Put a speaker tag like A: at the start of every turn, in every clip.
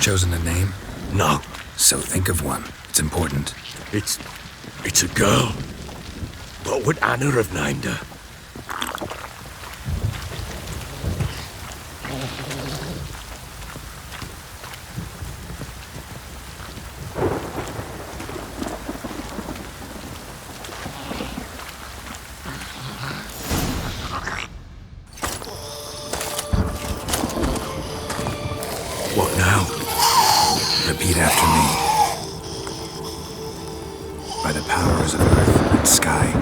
A: chosen a name?
B: No.
A: So think of one. It's important.
B: It's a girl. What would Anna have named her? What now?
A: Repeat after me. By the powers of earth and sky.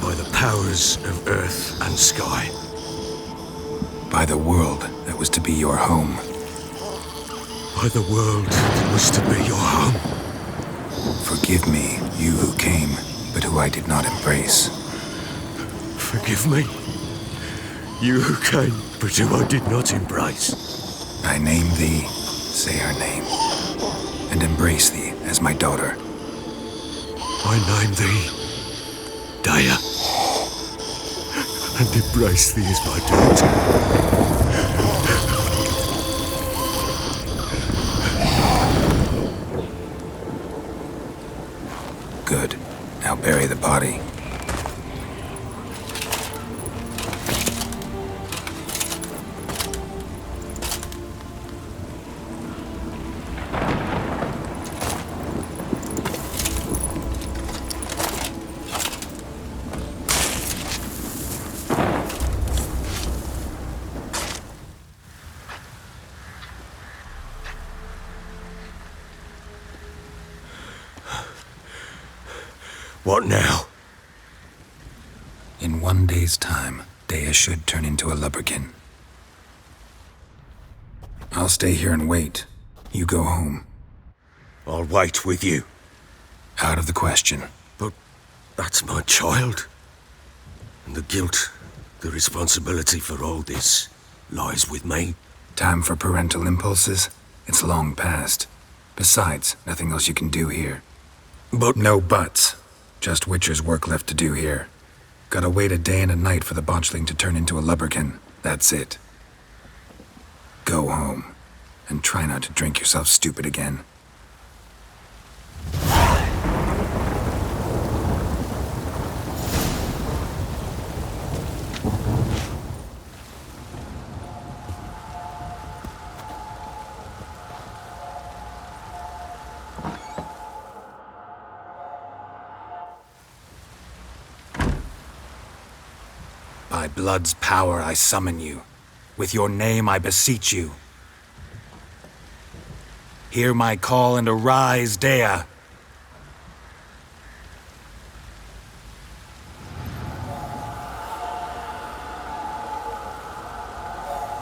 B: By the powers of earth and sky.
A: By the world that was to be your home.
B: By the world that was to be your home.
A: Forgive me, you who came, but who I did not embrace.
B: Forgive me, you who came, but who I did not embrace.
A: I name thee, say her name, and embrace thee as my daughter.
B: I name thee, Dea, and embrace thee as my daughter.
A: Good. Now bury the body.
B: What now?
A: In 1 day's time, Dea should turn into a lubberkin. I'll stay here and wait. You go home.
B: I'll wait with you.
A: Out of the question.
B: But that's my child. And the guilt, the responsibility for all this lies with me.
A: Time for parental impulses? It's long past. Besides, nothing else you can do here.
B: But
A: no buts. Just Witcher's work left to do here. Gotta wait a day and a night for the botchling to turn into a lubberkin. That's it. Go home. And try not to drink yourself stupid again. By blood's power I summon you. With your name I beseech you. Hear my call and arise, Dea.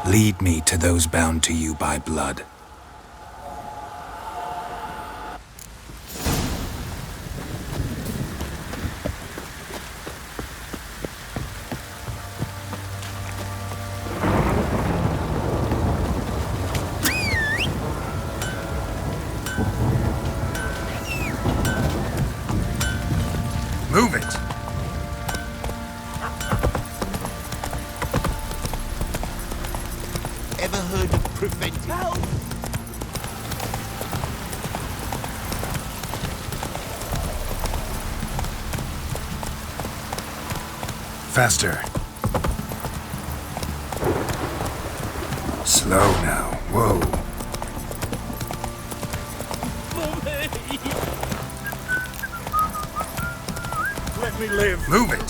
A: Lead me to those bound to you by blood. Move it!
C: Ever heard of preventive? Help!
A: Faster. Slow now. Whoa.
B: let me live.
A: Move it.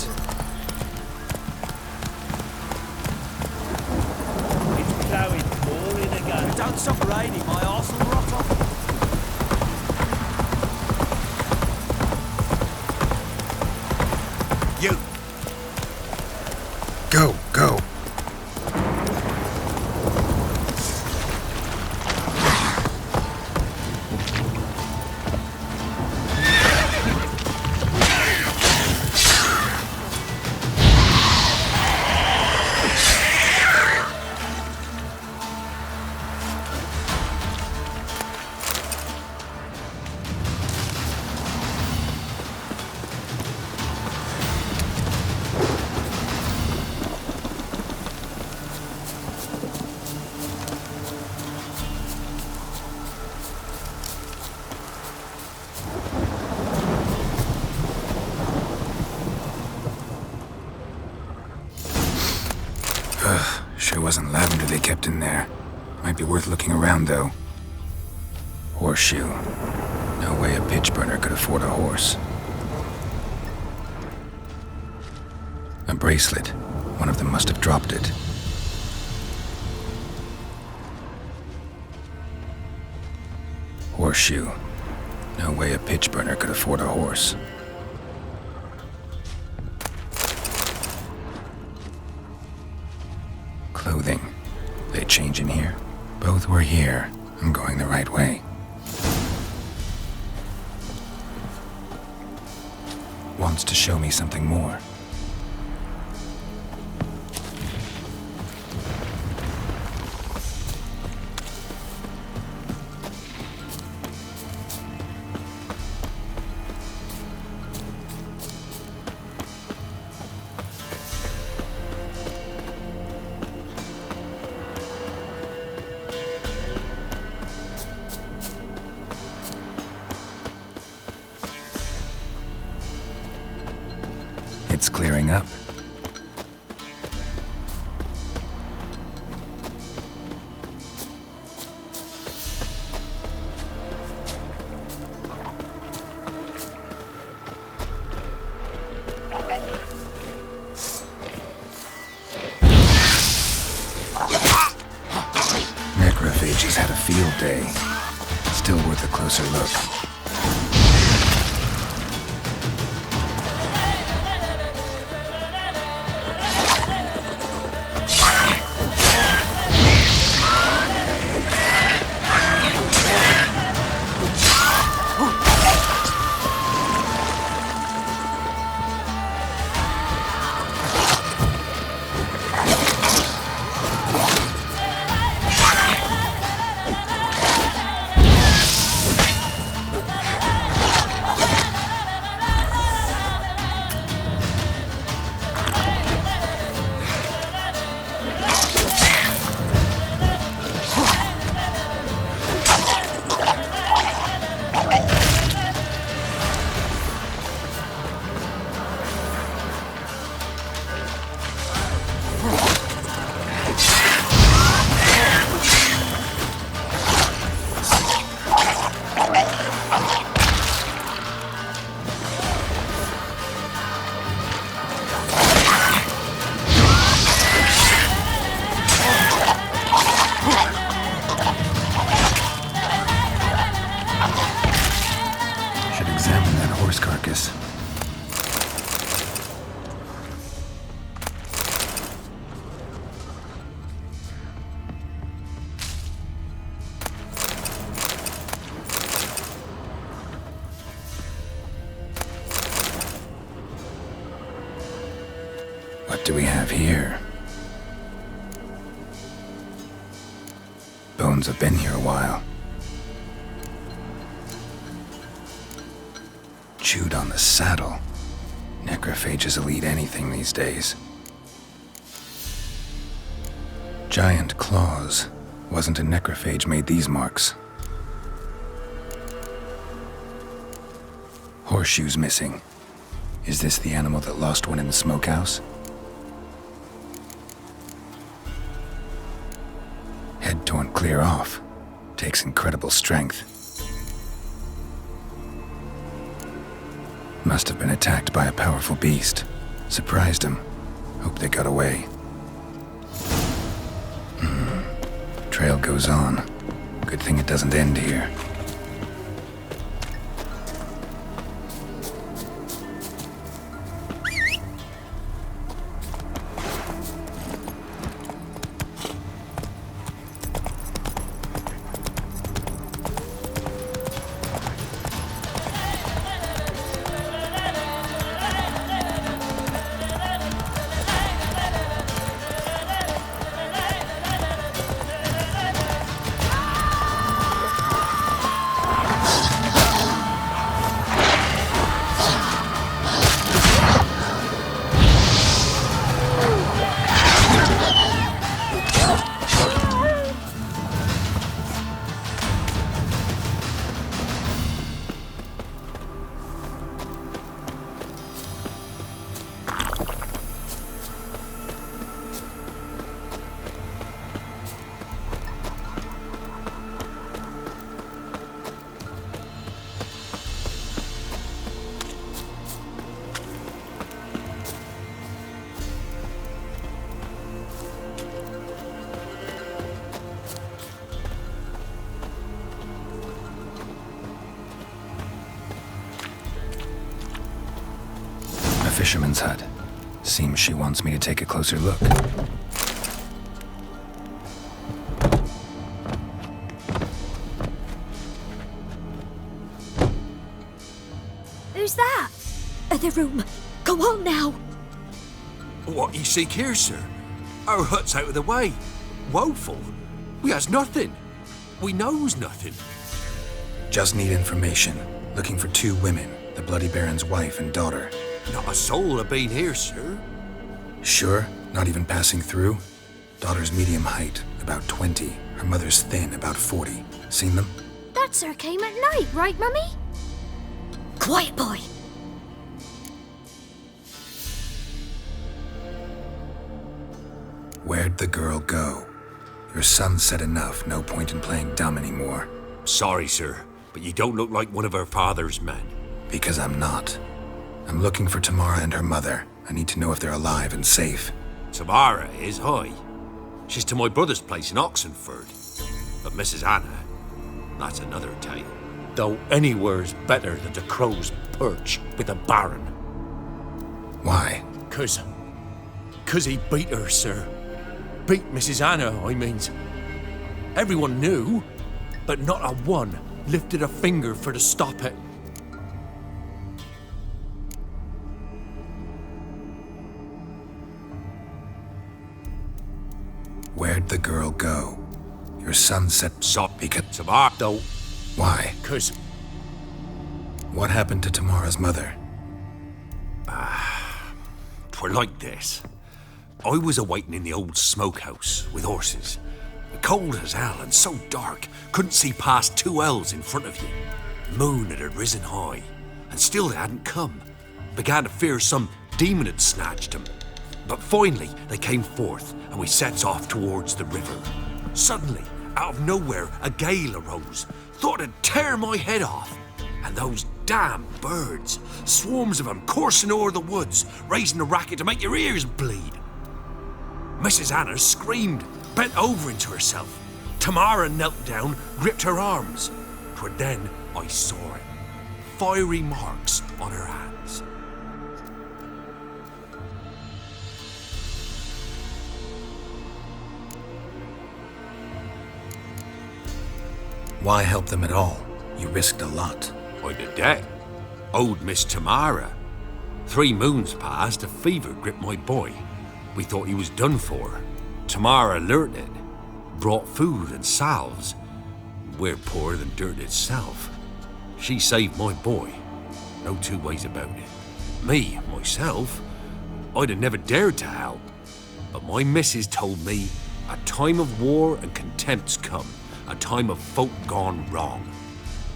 D: It's going pouring again.
C: Don't stop raining, my arse will rot off. You.
A: Go, go. there. Might be worth looking around, though. Horseshoe. No way a pitch burner could afford a horse. A bracelet. One of them must have dropped it. Horseshoe. No way a pitch burner could afford a horse. Clothing. They change in here? Both were here. I'm going the right way. Wants to show me something more. It's clearing up. Necrophages had a field day. Still worth a closer look. Carcass. What do we have here? Bones have been here a while. Chewed on the saddle. Necrophages will eat anything these days. Giant claws. Wasn't a necrophage made these marks. Horseshoes missing. Is this the animal that lost one in the smokehouse? Head torn clear off. Takes incredible strength. Must have been attacked by a powerful beast. Surprised him. Hope they got away. Trail goes on. Good thing it doesn't end here. fisherman's hut. Seems she wants me to take a closer look.
E: Who's that? The room. Go on now.
B: What you seek here, sir? Our hut's out of the way. Woeful. We has nothing. We knows nothing.
A: Just need information. Looking for 2 women, the Bloody Baron's wife and daughter.
B: Not a soul have been here, sir.
A: Sure? Not even passing through? Daughter's medium height, about 20. Her mother's thin, about 40. Seen them?
E: That sir came at night, right, Mummy? Quiet, boy.
A: Where'd the girl go? Your son said enough, no point in playing dumb anymore.
B: Sorry, sir, but you don't look like one of her father's men.
A: Because I'm not. I'm looking for Tamara and her mother. I need to know if they're alive and safe.
B: Tamara is high. She's to my brother's place in Oxenford. But Mrs. Anna, that's another tale. Though anywhere's better than the crow's perch with the Baron.
A: Why?
C: 'Cause he beat her, sir. Beat Mrs. Anna, I means. Everyone knew, but not a one lifted a finger for to stop it.
A: Where'd the girl go? Your son said
B: Stop,
A: because...
B: Tamara, though,
A: Why?
C: 'Cause
A: What happened to Tamara's mother?
B: 'twere like this. I was a-waiting in the old smokehouse with horses. Cold as hell and so dark, couldn't see past 2 ells in front of you. Moon had risen high, and still they hadn't come. Began to fear some demon had snatched them. But finally they came forth, and we sets off towards the river. Suddenly, out of nowhere, a gale arose. Thought it'd tear my head off. And those damn birds, swarms of them coursing o'er the woods, raising a racket to make your ears bleed. Mrs. Anna screamed, bent over into herself. Tamara knelt down, gripped her arms. 'Twere then I saw it. Fiery marks on her hands.
A: Why help them at all? You risked a lot.
B: I'd a debt. Owed Miss Tamara. 3 moons passed, a fever gripped my boy. We thought he was done for. Tamara learnt it. Brought food and salves. We're poorer than dirt itself. She saved my boy. No 2 ways about it. Me, myself, I'd have never dared to help. But my missus told me a time of war and contempt's come. A time of folk gone wrong.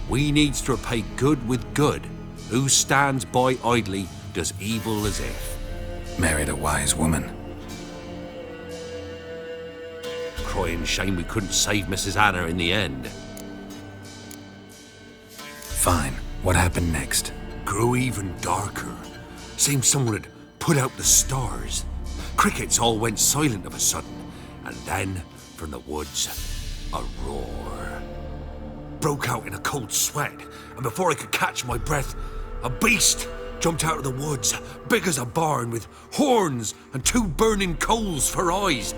B: We needs to repay good with good. Who stands by idly does evil as if.
A: Married a wise woman.
B: Crying shame we couldn't save Mrs. Anna in the end.
A: Fine. What happened next?
B: Grew even darker. Seemed someone had put out the stars. Crickets all went silent of a sudden. And then, from the woods, a roar. Broke out in a cold sweat, and before I could catch my breath, a beast jumped out of the woods, big as a barn, with horns and 2 burning coals for eyes.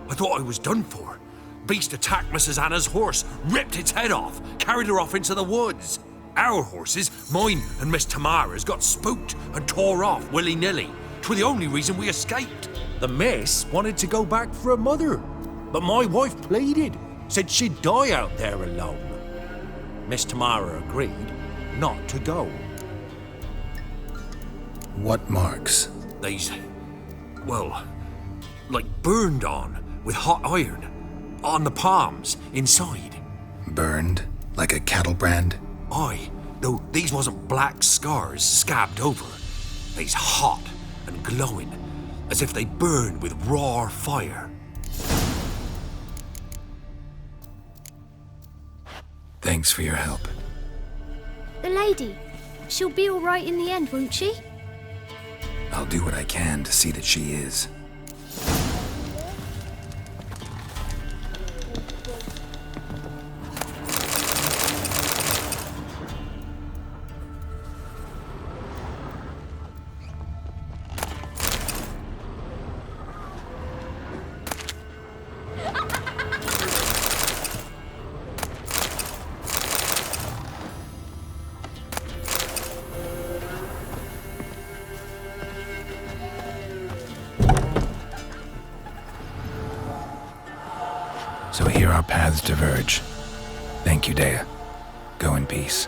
B: I thought I was done for. Beast attacked Mrs. Anna's horse, ripped its head off, carried her off into the woods. Our horses, mine and Miss Tamara's, got spooked and tore off willy-nilly. 'Twere the only reason we escaped.
C: the miss wanted to go back for her mother. But my wife pleaded, said she'd die out there alone. Miss Tamara agreed not to go.
A: What marks?
B: They's, well, like burned on with hot iron. On the palms, inside.
A: Burned? Like a cattle brand?
B: Aye, though these wasn't black scars scabbed over. They's hot and glowing, as if they burned with raw fire.
A: Thanks for your help.
E: The lady, she'll be all right in the end, won't she?
A: I'll do what I can to see that she is. our paths diverge. Thank you, Dea. Go in peace.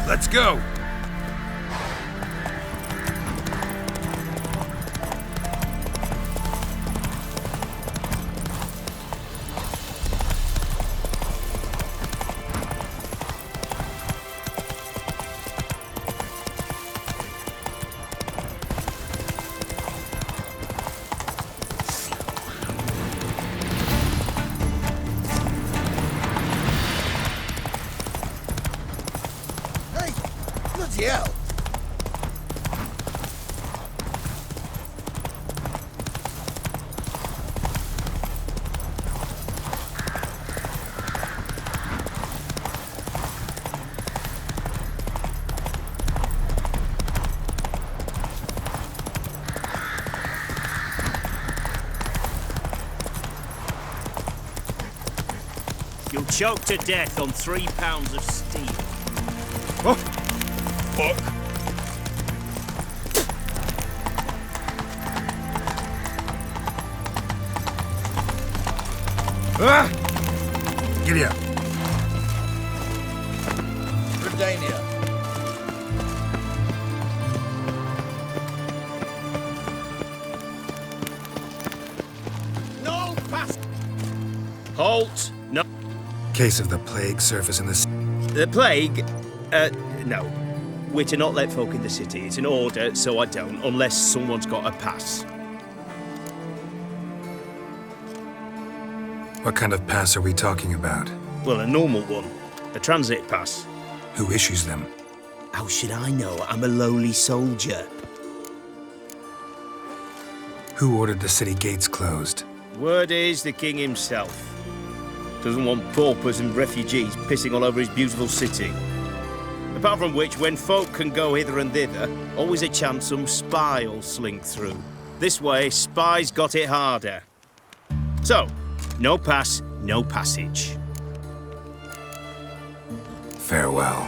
B: Let's go!
F: Hell.
D: You'll choke to death on 3 pounds of steel.
B: Oh, fuck.
A: Ah! Giddy up.
F: Britannia.
D: No pass. Halt. No.
A: Case of the plague surface in the...
D: The plague? No. We're to not let folk in the city. It's an order, so I don't, unless someone's got a pass.
A: What kind of pass are we talking about?
D: Well, a normal one. A transit pass.
A: Who issues them?
D: How should I know? I'm a lowly soldier.
A: Who ordered the city gates closed?
D: Word is the king himself. Doesn't want paupers and refugees pissing all over his beautiful city. Apart from which, when folk can go hither and thither, always a chance some spy will slink through. This way, spies got it harder. So, no pass, no passage.
A: Farewell.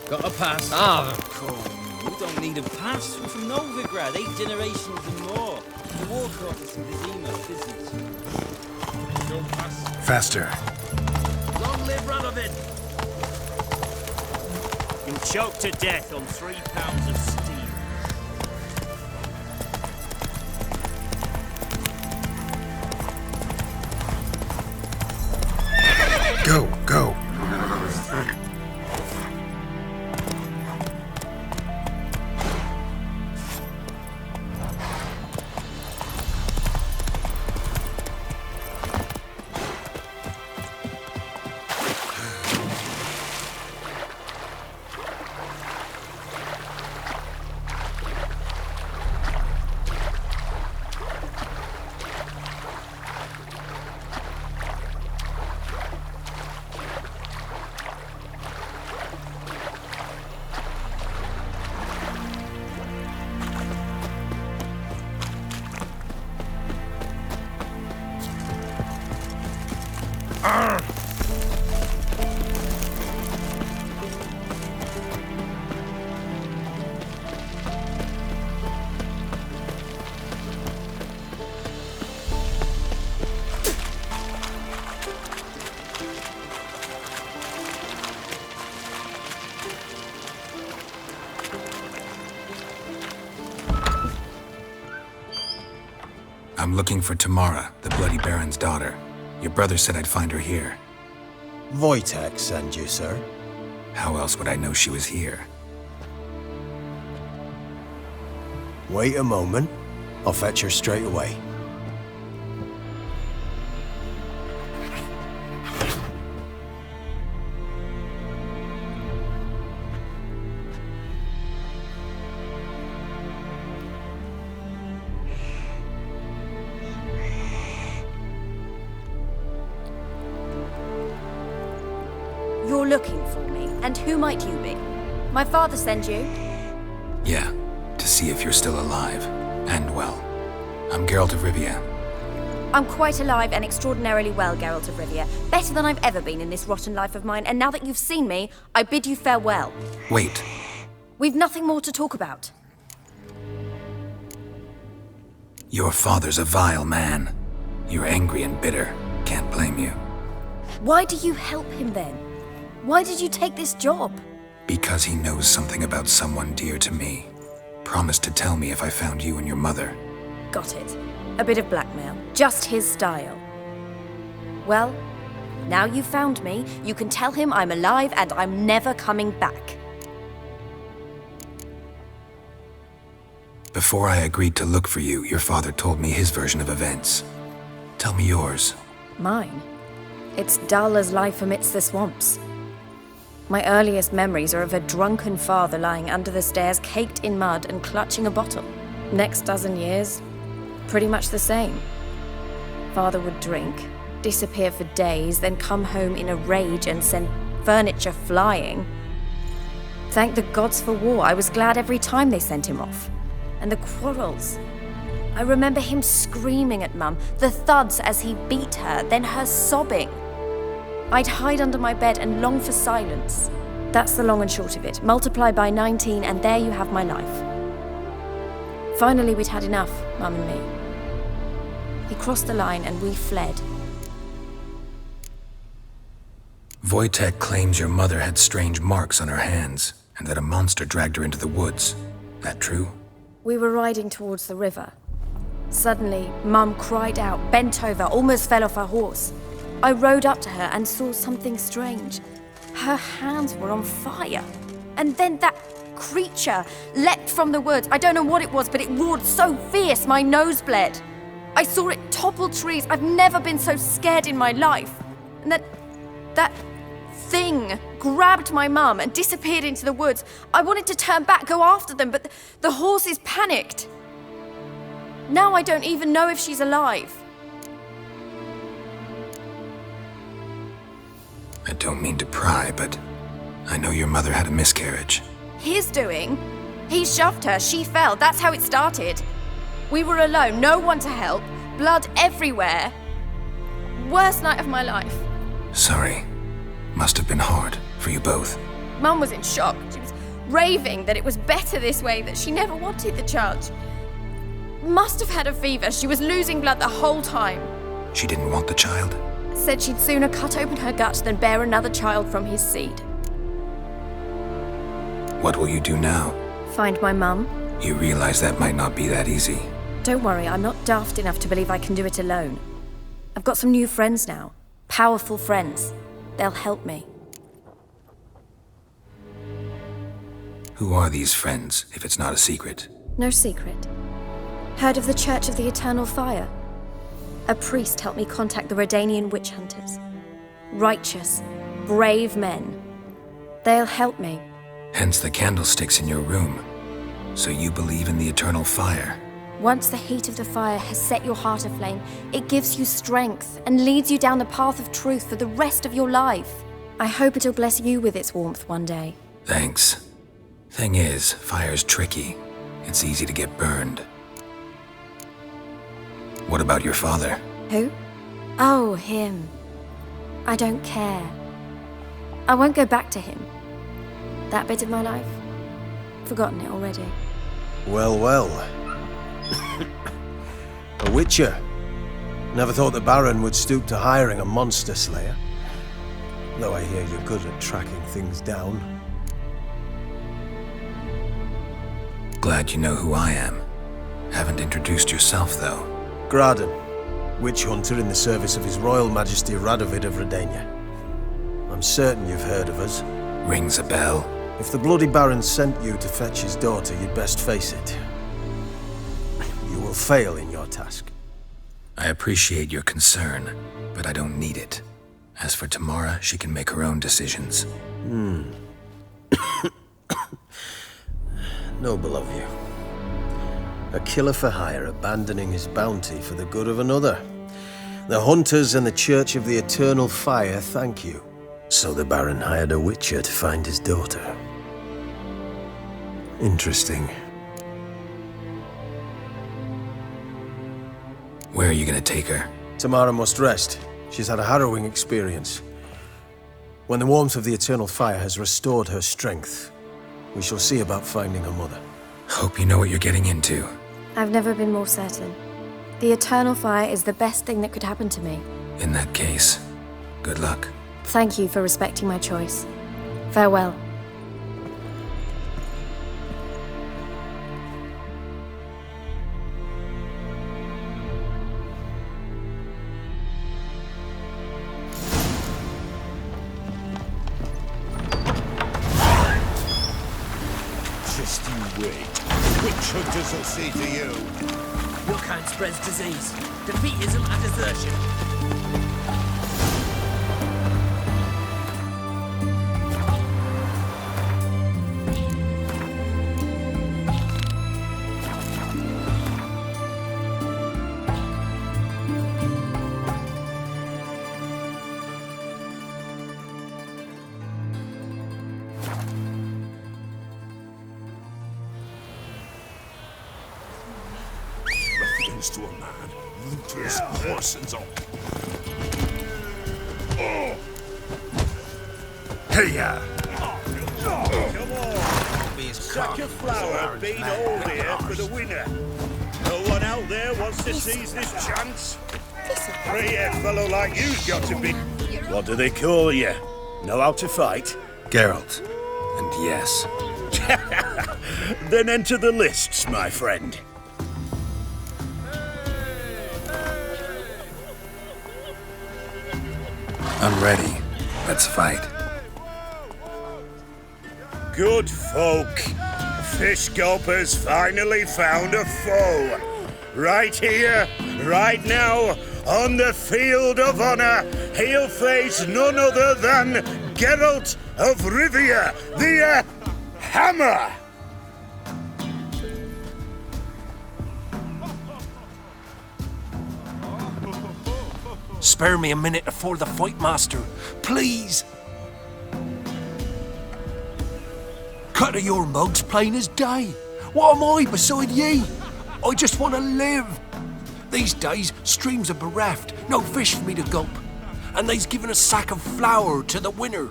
D: Got a pass?
G: Ah, of course. We don't need a pass. We're from Novigrad, 8 generations and more. The war caught us in Vizima business.
A: Faster.
D: Long live Radovid! choked to death on 3 pounds of steam.
A: Go, go. I'm looking for Tamara, the Bloody Baron's daughter. Your brother said I'd find her here.
F: Wojtek sent you, sir.
A: How else would I know she was here?
F: Wait a moment. I'll fetch her straight away.
E: You're looking for me, and who might you be? My father sent you?
A: Yeah, to see if you're still alive. And well. I'm Geralt of Rivia.
E: I'm quite alive and extraordinarily well, Geralt of Rivia. Better than I've ever been in this rotten life of mine, and now that you've seen me, I bid you farewell.
A: Wait.
E: We've nothing more to talk about.
A: Your father's a vile man. You're angry and bitter. Can't blame you.
E: Why do you help him then? Why did you take this job?
A: Because he knows something about someone dear to me. Promised to tell me if I found you and your mother.
E: Got it. A bit of blackmail. Just his style. Well, now you've found me, you can tell him I'm alive and I'm never coming back.
A: Before I agreed to look for you, your father told me his version of events. Tell me yours.
E: Mine? It's dull as life amidst the swamps. My earliest memories are of a drunken father lying under the stairs, caked in mud and clutching a bottle. Next dozen years, pretty much the same. Father would drink, disappear for days, then come home in a rage and send furniture flying. Thank the gods for war. I was glad every time they sent him off. And the quarrels. I remember him screaming at Mum, the thuds as he beat her, then her sobbing. I'd hide under my bed and long for silence. That's the long and short of it. Multiply by 19 and there you have my life. Finally, we'd had enough, Mum and me. He crossed the line and we fled.
A: Wojtek claims your mother had strange marks on her hands, and that a monster dragged her into the woods. That true?
E: We were riding towards the river. Suddenly, Mum cried out, bent over, almost fell off her horse. I rode up to her and saw something strange. Her hands were on fire. And then that creature leapt from the woods. I don't know what it was, but it roared so fierce my nose bled. I saw it topple trees. I've never been so scared in my life. And that thing grabbed my mum and disappeared into the woods. I wanted to turn back, go after them, but the horses panicked. Now I don't even know if she's alive.
A: I don't mean to pry, but I know your mother had a miscarriage.
E: His doing? He shoved her, she fell, that's how it started. We were alone, no one to help, blood everywhere. Worst night of my life.
A: Sorry. Must have been hard for you both.
E: Mum was in shock. She was raving that it was better this way, that she never wanted the child. Must have had a fever. She was losing blood the whole time.
A: She didn't want the child?
E: Said she'd sooner cut open her gut than bear another child from his seed.
A: What will you do now?
E: Find my mum?
A: You realize that might not be that easy.
E: Don't worry, I'm not daft enough to believe I can do it alone. I've got some new friends now. Powerful friends. They'll help me.
A: Who are these friends, if it's not a secret?
E: No secret. Heard of the Church of the Eternal Fire? A priest helped me contact the Redanian witch hunters. Righteous, brave men. They'll help me.
A: Hence the candlesticks in your room. So you believe in the eternal fire?
E: Once the heat of the fire has set your heart aflame, it gives you strength and leads you down the path of truth for the rest of your life. I hope it'll bless you with its warmth one day.
A: Thanks. Thing is, fire's tricky. It's easy to get burned. What about your father?
E: Who? Oh, him. I don't care. I won't go back to him. That bit of my life? Forgotten it already.
F: Well, well. A witcher. Never thought the Baron would stoop to hiring a monster slayer. Though I hear you're good at tracking things down.
A: Glad you know who I am. Haven't introduced yourself, though.
F: Graden, witch hunter in the service of His Royal Majesty Radovid of Redania. I'm certain you've heard of us.
A: Rings a bell.
F: If the bloody Baron sent you to fetch his daughter, you'd best face it. You will fail in your task.
A: I appreciate your concern, but I don't need it. As for Tamara, she can make her own decisions.
F: Noble of you. A killer for hire abandoning his bounty for the good of another. The hunters and the Church of the Eternal Fire thank you. So the Baron hired a witcher to find his daughter. Interesting.
A: Where are you gonna take her?
F: Tamara must rest. She's had a harrowing experience. When the warmth of the Eternal Fire has restored her strength, we shall see about finding her mother.
A: Hope you know what you're getting into.
E: I've never been more certain. The Eternal Fire is the best thing that could happen to me.
A: In that case, good luck.
E: Thank you for respecting my choice. Farewell.
H: Just you wait. Witch hunters will see to you.
I: What kind spreads disease? Defeatism and desertion.
H: To a man, looters, horses on. Oh. Hey-ya!
D: Come on! Sack of flour being all here for the winner. No one out there wants to seize this chance. Three-head fellow like you've got to be. What do they call you? Know how to fight?
A: Geralt. And yes.
D: Then enter the lists, my friend.
A: I'm ready. Let's fight.
D: Good folk. Fish gulpers finally found a foe. Right here, right now, on the field of honor, he'll face none other than Geralt of Rivia, the Hammer.
C: Spare me a minute before the fight, master. Please. Cut of your mug's plain as day. What am I beside ye? I just want to live. These days, streams are bereft. No fish for me to gulp. And they's given a sack of flour to the winner.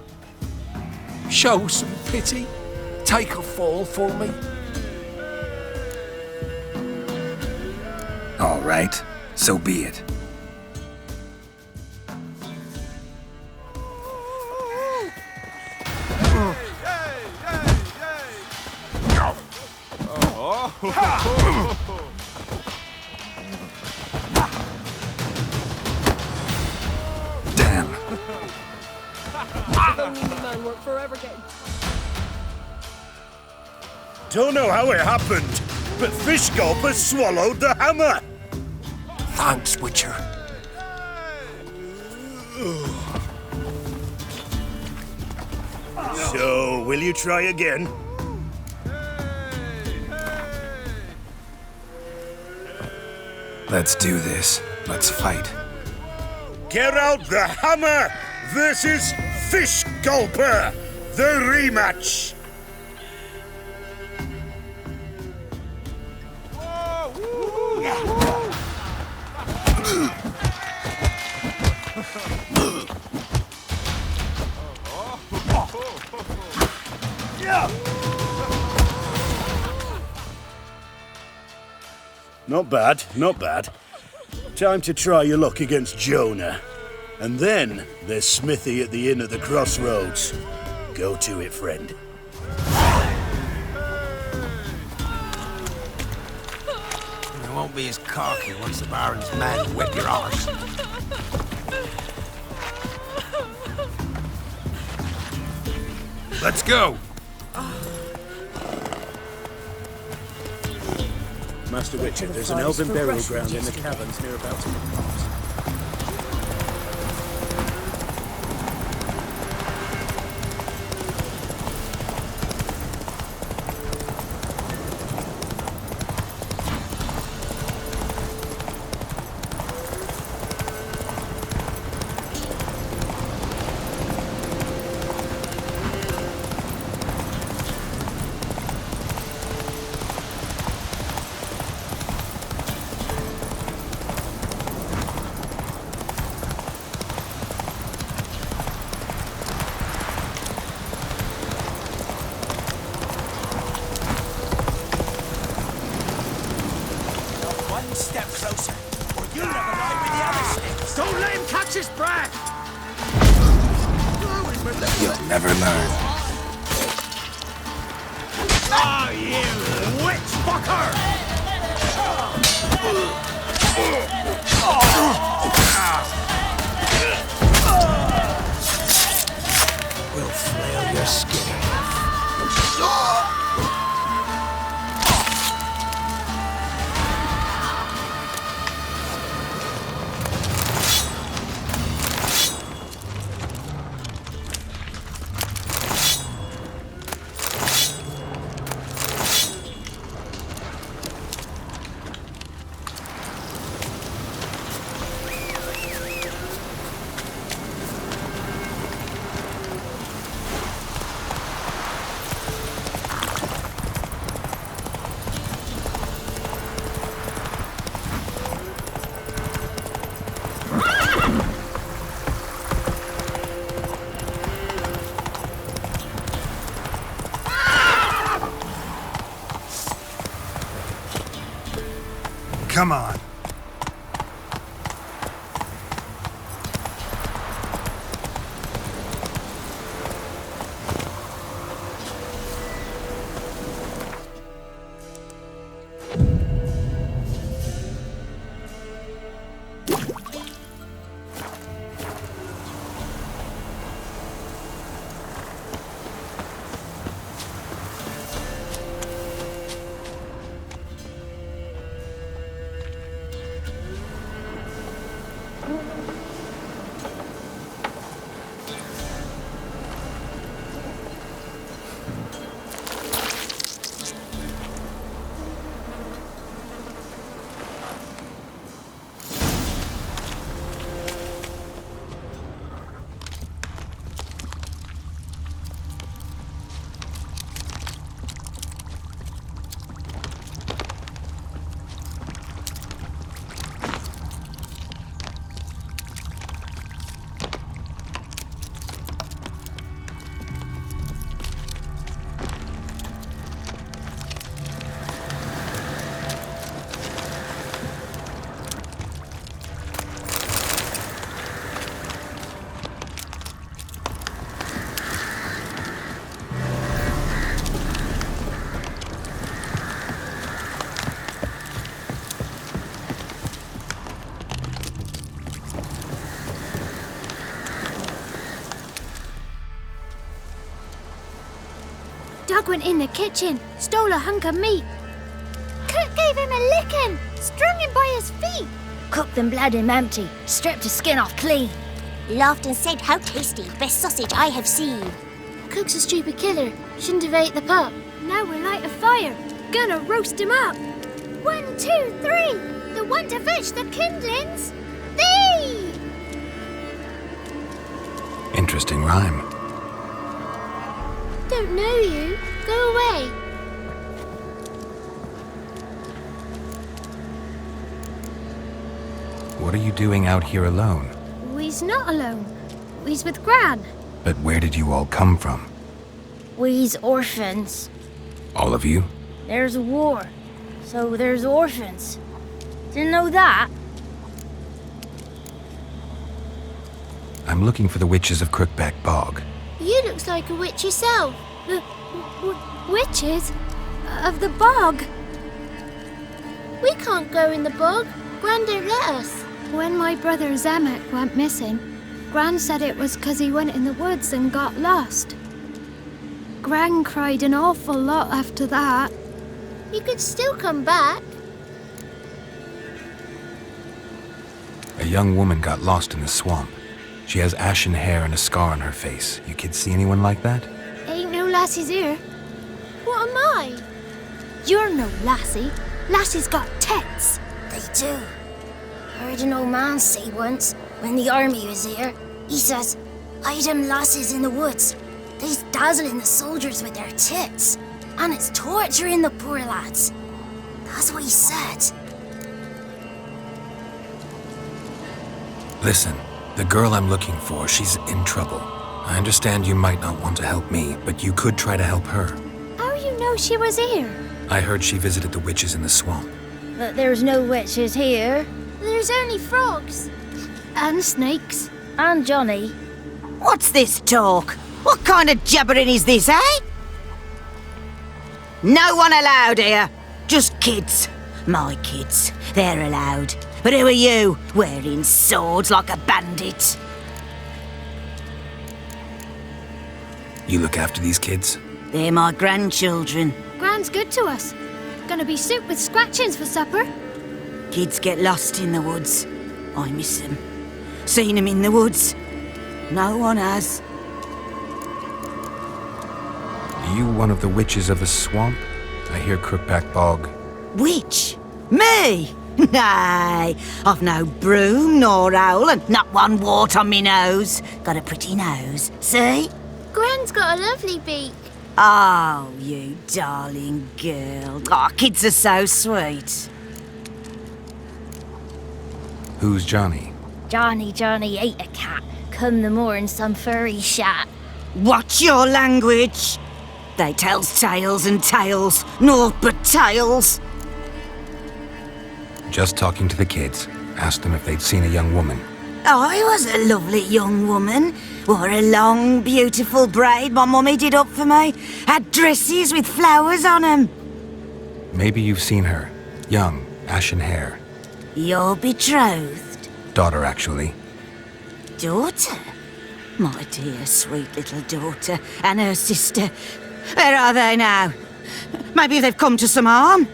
C: Show some pity. Take a fall for me.
A: All right. So be it. Damn.
E: Man work forever getting.
C: Don't know how it happened, but Fish Gulper swallowed the hammer.
B: Thanks, Witcher.
C: So, will you try again?
A: Let's do this. Let's fight.
C: Geralt the Hammer versus Fish Gulper, the rematch. Not bad, not bad. Time to try your luck against Jonah. And then there's Smithy at the inn at the crossroads. Go to it, friend.
B: You won't be as cocky once the Baron's men whip your arse. Let's go!
C: Master Witcher, there's an elven burial ground in the caverns near about to the parts.
I: Step closer, or you'll never ride with the other sticks. Don't let him catch his breath!
A: You'll never learn.
I: Ah, you witch fucker!
B: We'll flail your skin.
A: Come on.
J: Doug went in the kitchen, stole a hunk of meat. Cook gave him a licking, strung him by his feet.
K: Cooked and bled him empty, stripped his skin off clean.
L: Laughed and said, "How tasty, best sausage I have seen."
J: Cook's a stupid killer, shouldn't have ate the pup. Now we'll light a fire, gonna roast him up. 1, 2, 3, the one to fetch the kindlings, thee!
A: Interesting rhyme.
J: Don't know you, go away.
A: What are you doing out here alone?
J: We's not alone, we's with Gran.
A: But where did you all come from?
K: We's orphans.
A: All of you?
K: There's a war, so there's orphans. Didn't know that?
A: I'm looking for the witches of Crookback Bog.
J: You looks like a witch yourself. Witches? Of the bog? We can't go in the bog. Gran don't let us. When my brother Zemek went missing, Gran said it was 'cause he went in the woods and got lost. Gran cried an awful lot after that. You could still come back.
A: A young woman got lost in the swamp. She has ashen hair and a scar on her face. You kids see anyone like that?
J: Ain't no lassies here. What am I? You're no lassie. Lassies got tits.
K: They do. Heard an old man say once, when the army was here, he says, "Hide them lasses in the woods. They's dazzling the soldiers with their tits, and it's torturing the poor lads." That's what he said.
A: Listen, the girl I'm looking for, she's in trouble. I understand you might not want to help me, but you could try to help her.
J: How you know she was here?
A: I heard she visited the witches in the swamp.
K: But there's no witches here.
J: There's only frogs. And snakes.
K: And Johnny.
M: What's this talk? What kind of jabbering is this, eh? No one allowed here. Just kids. My kids. They're allowed. But who are you, wearing swords like a bandit?
A: You look after these kids?
M: They're my grandchildren.
J: Gran's good to us. Gonna be soup with scratchings for supper.
M: Kids get lost in the woods. I miss them. Seen them in the woods. No one has.
A: Are you one of the witches of the swamp? I hear Crookback Bog.
M: Witch? Me? Nay, I've no broom nor owl and not one wart on me nose. Got a pretty nose, see?
J: Gran's got a lovely beak.
M: Oh, you darling girl. Oh, kids are so sweet.
A: Who's Johnny?
K: Johnny ate a cat. Come the more in some furry shat.
M: Watch your language. They tells tales and tales, naught but tales.
A: Just talking to the kids. Asked them if they'd seen a young woman.
M: I was a lovely young woman. Wore a long, beautiful braid my mummy did up for me. Had dresses with flowers on 'em.
A: Maybe you've seen her. Young, ashen hair.
M: Your betrothed?
A: Daughter, actually.
M: Daughter? My dear, sweet little daughter and her sister. Where are they now? Maybe they've come to some harm?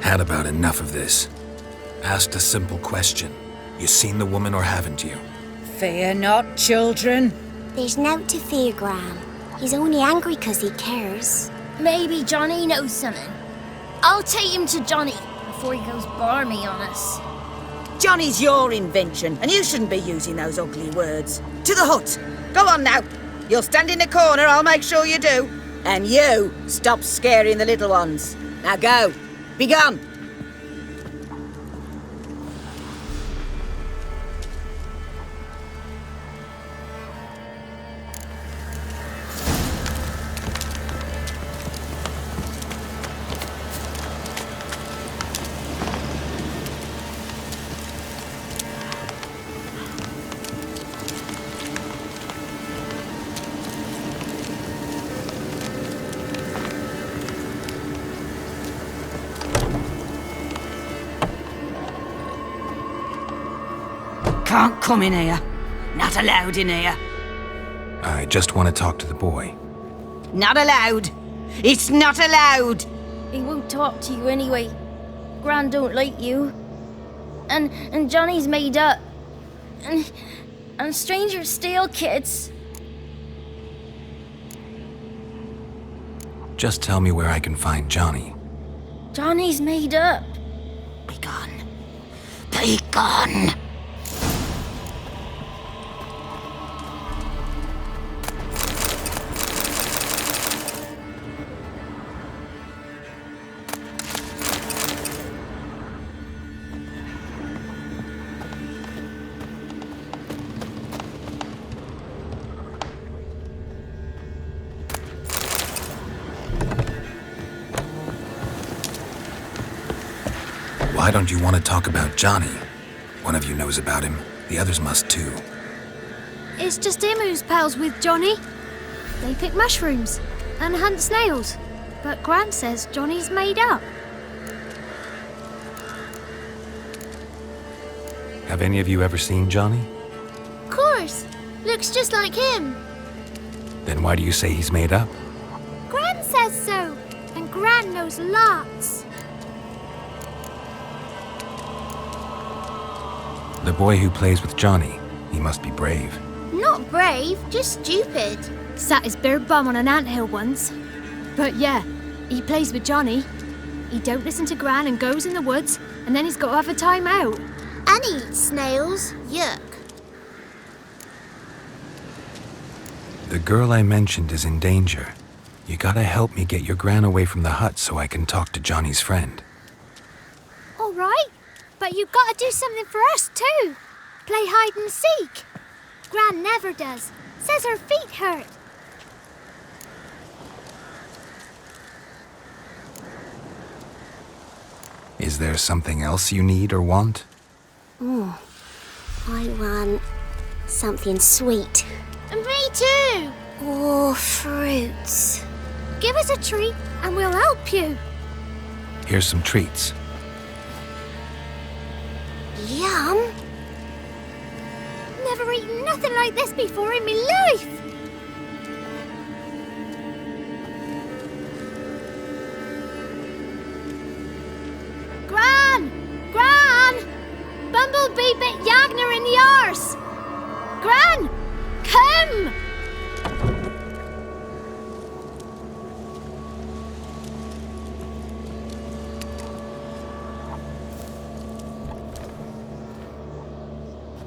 A: Had about enough of this. Asked a simple question. You seen the woman or haven't you?
M: Fear not, children.
L: There's nought to fear, Gran. He's only angry 'cause he cares.
K: Maybe Johnny knows something. I'll take him to Johnny before he goes barmy on us.
M: Johnny's your invention, and you shouldn't be using those ugly words. To the hut. Go on now. You'll stand in the corner, I'll make sure you do. And you, stop scaring the little ones. Now go. Be gone. can't come in here. Not allowed in here.
A: I just want to talk to the boy.
M: Not allowed. It's not allowed.
E: He won't talk to you anyway. Gran don't like you. And Johnny's made up. And strangers steal kids.
A: Just tell me where I can find Johnny.
E: Johnny's made up.
M: Be gone. Be gone.
A: Why don't you want to talk about Johnny? One of you knows about him. The others must too.
J: It's just him who's pals with Johnny. They pick mushrooms and hunt snails. But Gran says Johnny's made up.
A: Have any of you ever seen Johnny?
J: Of course. Looks just like him.
A: Then why do you say he's made up?
J: Gran says so. And Gran knows lots.
A: The boy who plays with Johnny, he must be brave.
J: Not brave, just stupid. Sat his bare bum on an anthill once. But yeah, he plays with Johnny. He don't listen to Gran and goes in the woods, and then he's got to have a time out. And he eats snails. Yuck.
A: The girl I mentioned is in danger. You gotta help me get your Gran away from the hut so I can talk to Johnny's friend.
J: All right, but you got to do something for us too. Play hide and seek. Gran never does. Says her feet hurt.
A: Is there something else you need or want?
L: I want something sweet.
J: And me too.
L: Or fruits.
J: Give us a treat and we'll help you.
A: Here's some treats.
L: Yum.
J: Never eaten nothing like this before in my life. Gran! Gran! Bumblebee bit Yagner in the arse. Gran! Come!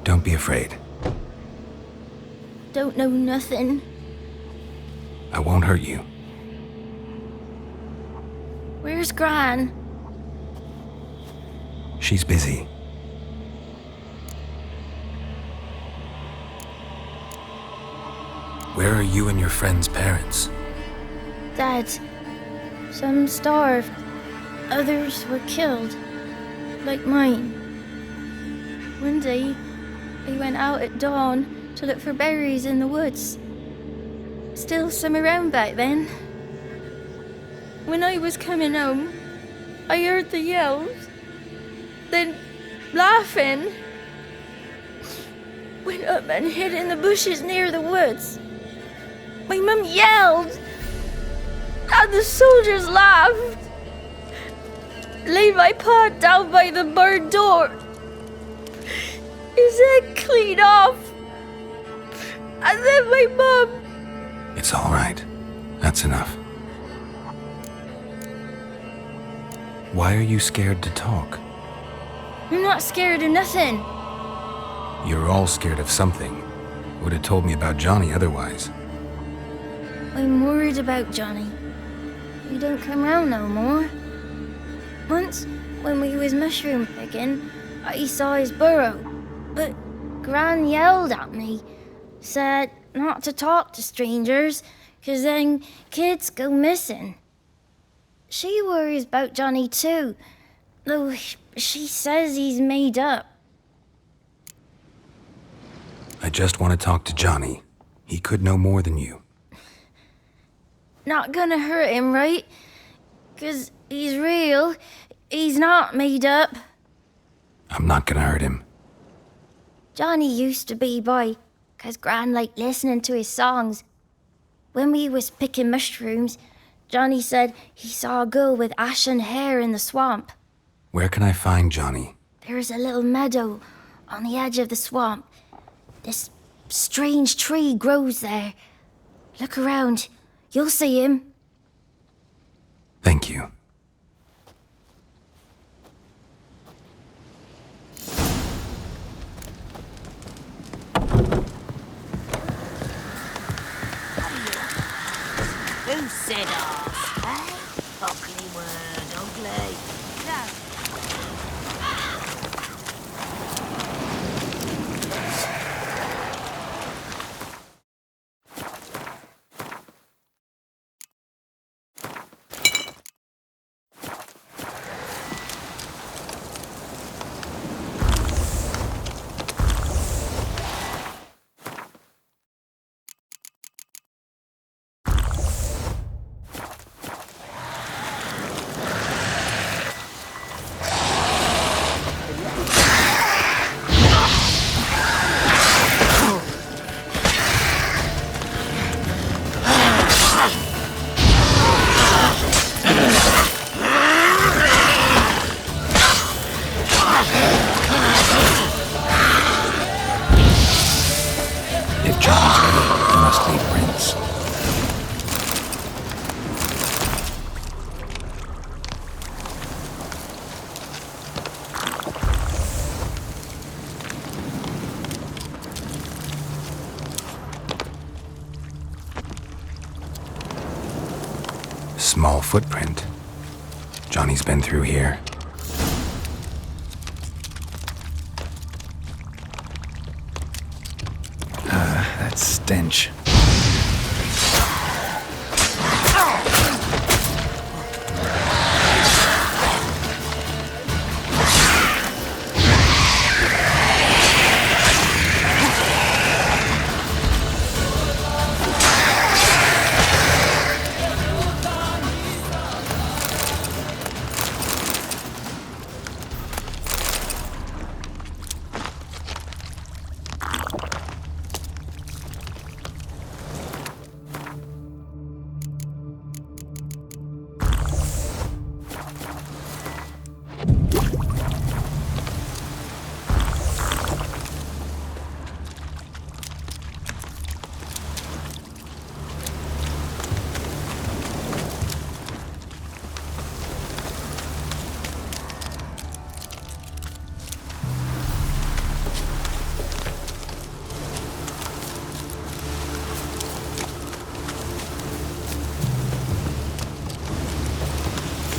A: Don't be afraid.
E: Don't know nothing.
A: I won't hurt you.
E: Where's Gran?
A: She's busy. Where are you and your friend's parents?
E: Dad. Some starved. Others were killed. Like mine. One day, we went out at dawn to look for berries in the woods. Still some around back then. When I was coming home, I heard the yells. Then, laughing, went up and hid in the bushes near the woods. My mum yelled, and the soldiers laughed. Laid my pa down by the barn door. His head clean off. And then my mum...
A: It's all right. That's enough. Why are you scared to talk?
E: I'm not scared of nothing.
A: You're all scared of something. Would have told me about Johnny otherwise.
E: I'm worried about Johnny. He don't come round no more. Once, when we was mushroom picking, I saw his burrow. But Gran yelled at me, said not to talk to strangers, 'cause then kids go missing. She worries about Johnny too, though she says he's made up.
A: I just want to talk to Johnny. He could know more than you.
E: Not gonna hurt him, right? 'Cause he's real. He's not made up.
A: I'm not gonna hurt him.
K: Johnny used to be by, 'cause Gran liked listening to his songs. When we was picking mushrooms, Johnny said he saw a girl with ashen hair in the swamp.
A: Where can I find Johnny?
K: There's a little meadow on the edge of the swamp. This strange tree grows there. Look around. You'll see him.
A: Thank you.
M: Who said arse, eh? Ugly word, ugly. No.
A: Small footprint. Johnny's been through here. That stench.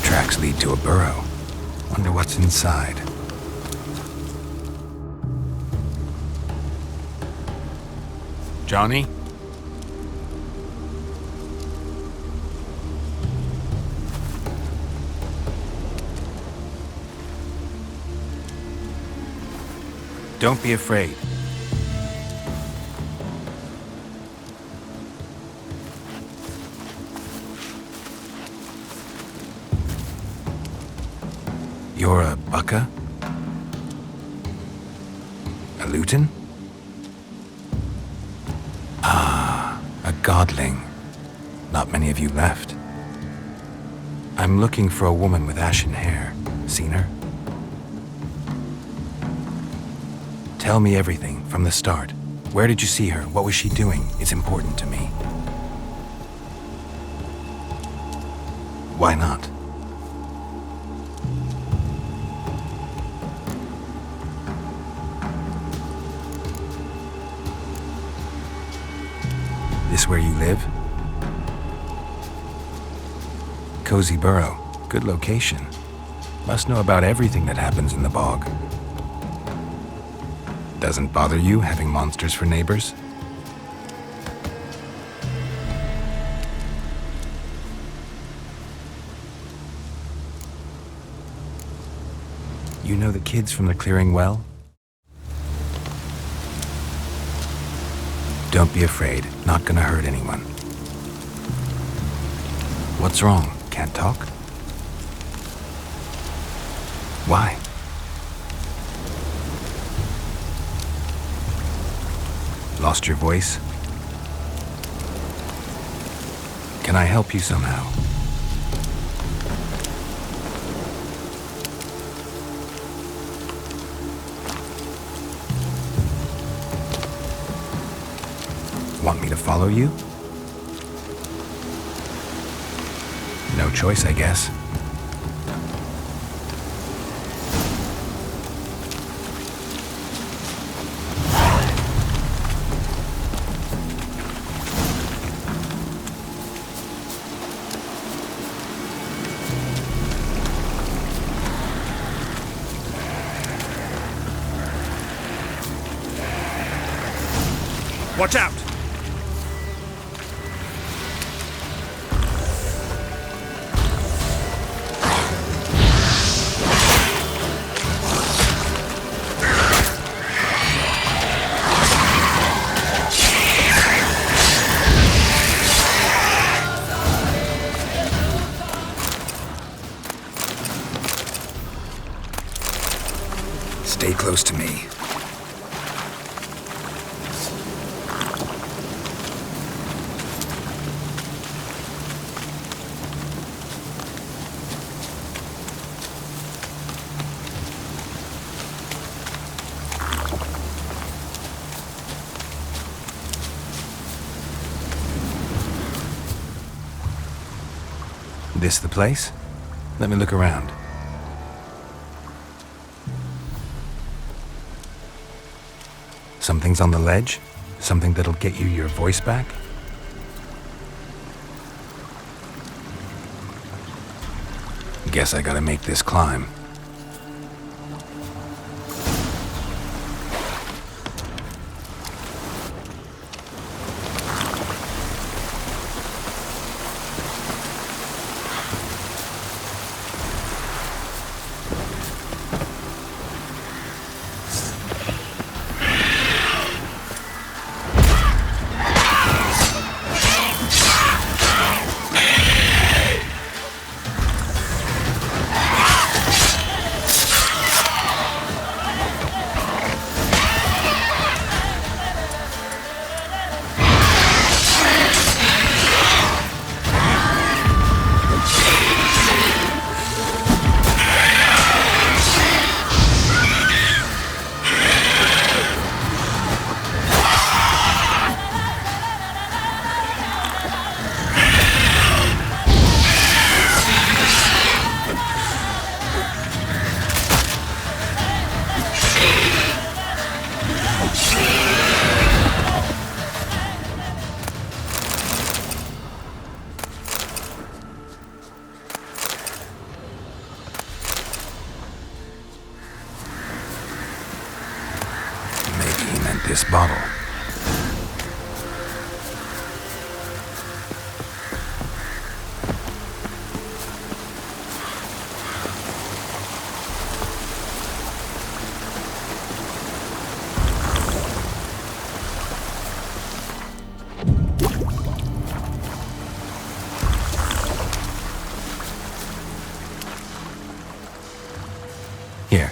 A: Tracks lead to a burrow. Wonder what's inside. Johnny? Don't be afraid. You're a bucka? A luton? Ah, a godling. Not many of you left. I'm looking for a woman with ashen hair. Seen her? Tell me everything from the start. Where did you see her? What was she doing? It's important to me. Why not? This where you live? Cozy burrow. Good location. Must know about everything that happens in the bog. Doesn't bother you having monsters for neighbors? You know the kids from the clearing well? Don't be afraid. Not gonna hurt anyone. What's wrong? Can't talk? Why? Lost your voice? Can I help you somehow? Want me to follow you? No choice, I guess.
B: Watch out!
A: Stay close to me. This the place? Let me look around. Something's on the ledge? Something that'll get you your voice back? Guess I gotta make this climb. This bottle. Here.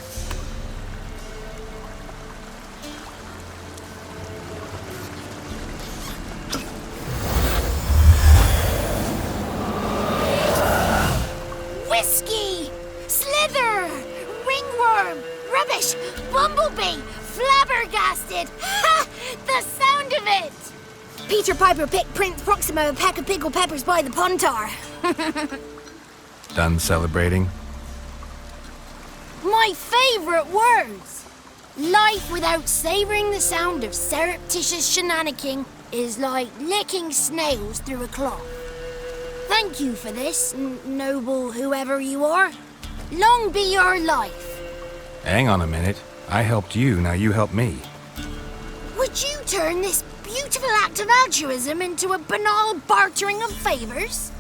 K: Whiskey! Slither! Ringworm! Rubbish! Bumblebee! Flabbergasted! Ha! The sound of it! Peter Piper picked Prince Proximo a pack of pickled peppers by the puntar.
A: Done celebrating?
K: My favourite words! Life without savouring the sound of surreptitious shenanigans is like licking snails through a cloth. Thank you for this, noble whoever you are. Long be your life.
A: Hang on a minute. I helped you, now you help me.
K: Would you turn this beautiful act of altruism into a banal bartering of favours?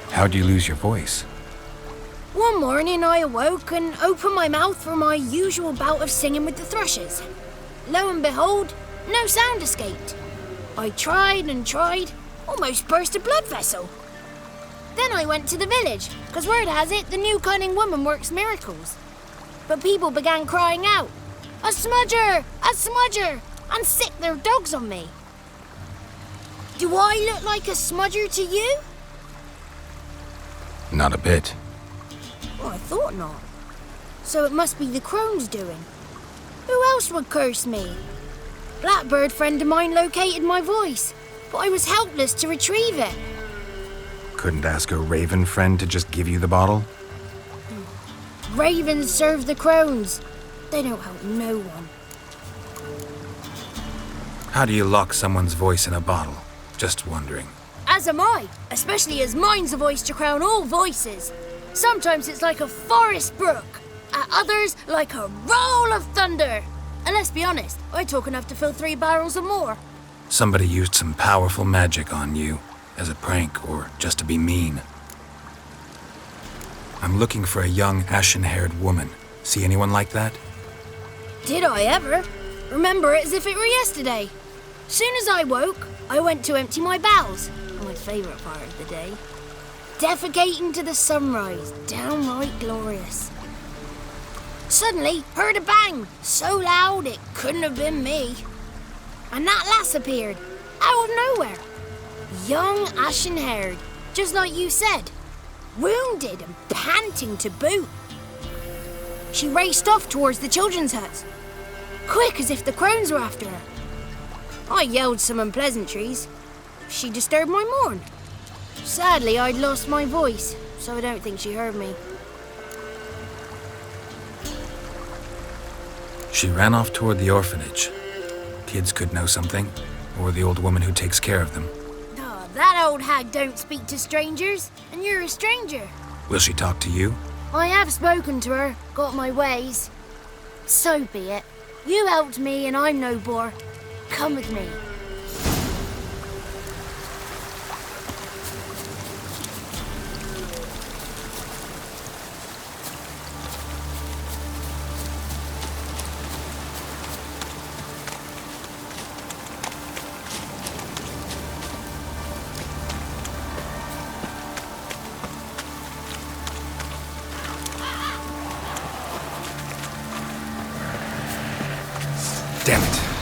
A: How'd you lose your voice?
K: One morning I awoke and opened my mouth for my usual bout of singing with the thrushes. Lo and behold, no sound escaped. I tried and tried, almost burst a blood vessel. Then I went to the village, because word has it the new cunning woman works miracles. But people began crying out, A smudger! A smudger! And sick their dogs on me. Do I look like a smudger to you?
A: Not a bit.
K: Oh, I thought not. So it must be the crone's doing. Who else would curse me? Blackbird friend of mine located my voice, but I was helpless to retrieve it.
A: Couldn't ask a raven friend to just give you the bottle?
K: Ravens serve the crones. They don't help no one.
A: How do you lock someone's voice in a bottle? Just wondering.
K: As am I, especially as mine's a voice to crown all voices. Sometimes it's like a forest brook, at others like a roll of thunder. And let's be honest, I talk enough to fill 3 barrels or more.
A: Somebody used some powerful magic on you, as a prank or just to be mean. I'm looking for a young, ashen-haired woman. See anyone like that?
K: Did I ever? Remember it as if it were yesterday. Soon as I woke, I went to empty my bowels. My favourite part of the day. Defecating to the sunrise, downright glorious. Suddenly, heard a bang, so loud it couldn't have been me. And that lass appeared, out of nowhere. Young, ashen-haired, just like you said. Wounded and panting to boot. She raced off towards the children's huts, quick as if the crones were after her. I yelled some unpleasantries. She disturbed my morn. Sadly, I'd lost my voice, so I don't think she heard me.
A: She ran off toward the orphanage. Kids could know something, or the old woman who takes care of them.
K: Oh, that old hag don't speak to strangers, and you're a stranger.
A: Will she talk to you?
K: I have spoken to her, got my ways. So be it. You helped me and I'm no bore. Come with me.
A: Damn it.